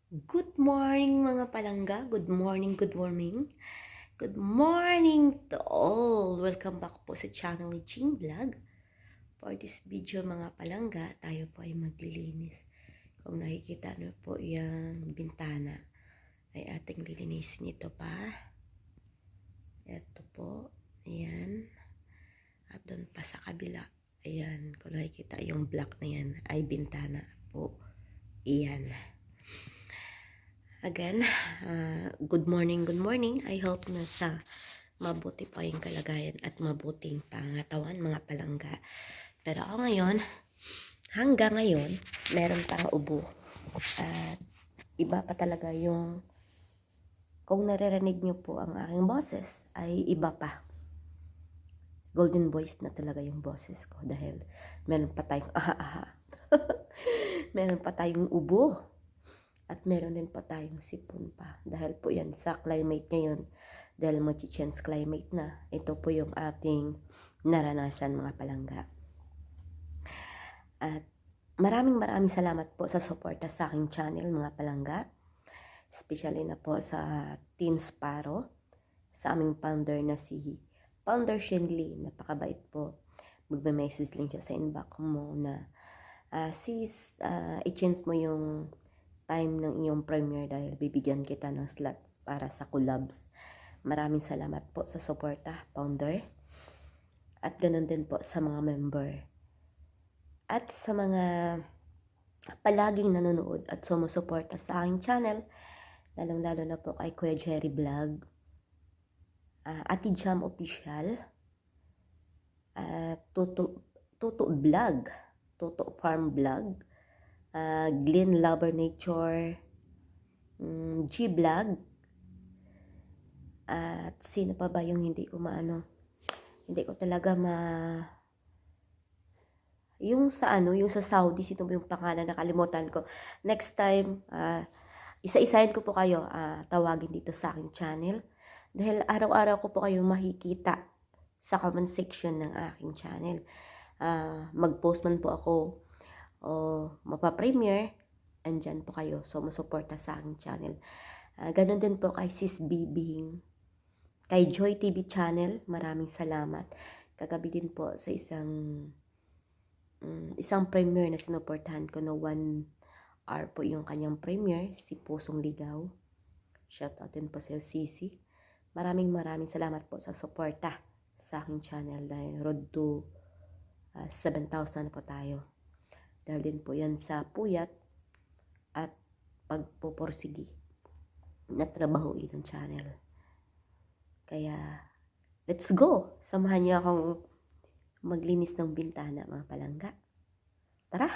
Good morning mga palangga. Good morning, good morning. Good morning to all. Welcome back po sa channel ni Ching Vlog. For this video mga palangga, tayo po ay maglilinis. Kung nakikita nyo po yung bintana, ay ating lilinisin ito pa. Ito po. Ayan. At doon pa sa kabila. Ayan. Kung nakikita yung black na yan, ay bintana po. Ayan. Again, good morning, good morning. I hope na sa mabuti pa yung kalagayan at mabuting pangatawan mga palangga. Pero ako ngayon, hanggang ngayon, meron pang ubo. At iba pa talaga yung, kung naririnig nyo po ang aking boses, ay iba pa. Golden voice na talaga yung boses ko dahil meron pa tayong meron pa tayong ubo. At meron din pa tayong sipon pa. Dahil po yan sa climate ngayon. Dahil mag-change climate na. Ito po yung ating naranasan mga palangga. At maraming salamat po sa suporta sa aking channel mga palangga. Especially na po sa Team Sparrow. Sa aming founder na si Founder Shenley. Napakabait po. Magme-message lang siya sa inbox mo na sis, i-change mo yung time ng iyong premiere dahil bibigyan kita ng slots para sa collabs. Maraming salamat po sa suporta, founder. At ganoon din po sa mga member. At sa mga palaging nanonood at sumusuporta sa aking channel, lalong-lalo na po kay Kuya Jerry Vlog, Ate Jam Official, Tuto Vlog, Tuto Farm Vlog, Glenn Lover Nature, G-Vlog, at sino pa ba yung hindi ko hindi ko talaga yung sa yung sa Saudi, sino ba yung pangalan, nakalimutan ko. Next time, isa-isahin ko po kayo, tawagin dito sa aking channel, dahil araw-araw ko po kayo makikita sa comment section ng aking channel. Mag-post man po ako o mapapremiere, andyan po kayo. So, masuporta sa aking channel. Ganon din po kay Sis Bibing, kay Joy TV channel, maraming salamat. Kagabi din po sa isang premiere na sinuportahan ko, no 1 hour po yung kanyang premiere, si Pusong Ligaw. Shoutout din po sa LCC. Maraming salamat po sa suporta sa aking channel dahil road to 7,000 po tayo. Dahil din po yan sa puyat at pagpupursigi na trabahoin ng channel. Kaya, let's go! Samahan niyo akong maglinis ng bintana mga palangga. Tara!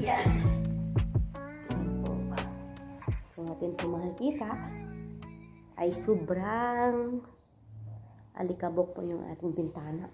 Ayan. Kung natin po makikita, ay sobrang alikabok po yung ating bintana.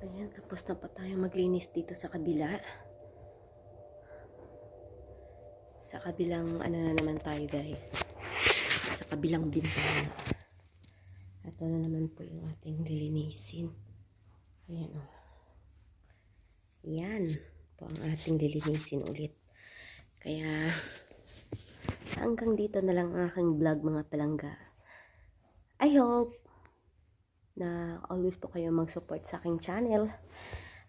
Ayan, tapos na pa tayo maglinis dito sa kabila. Sa kabilang ano na naman tayo guys. Sa kabilang bintana. Ito na naman po yung ating lilinisin. Ayan o. Yan po ang ating lilinisin ulit. Kaya hanggang dito na lang ang aking vlog mga palangga. I hope na always po kayo mag-support sa aking channel.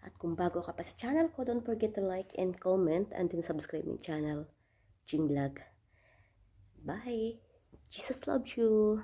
At kung bago ka pa sa channel ko, don't forget to like and comment and then subscribe my channel, Ching Vlog. Bye! Jesus loves you!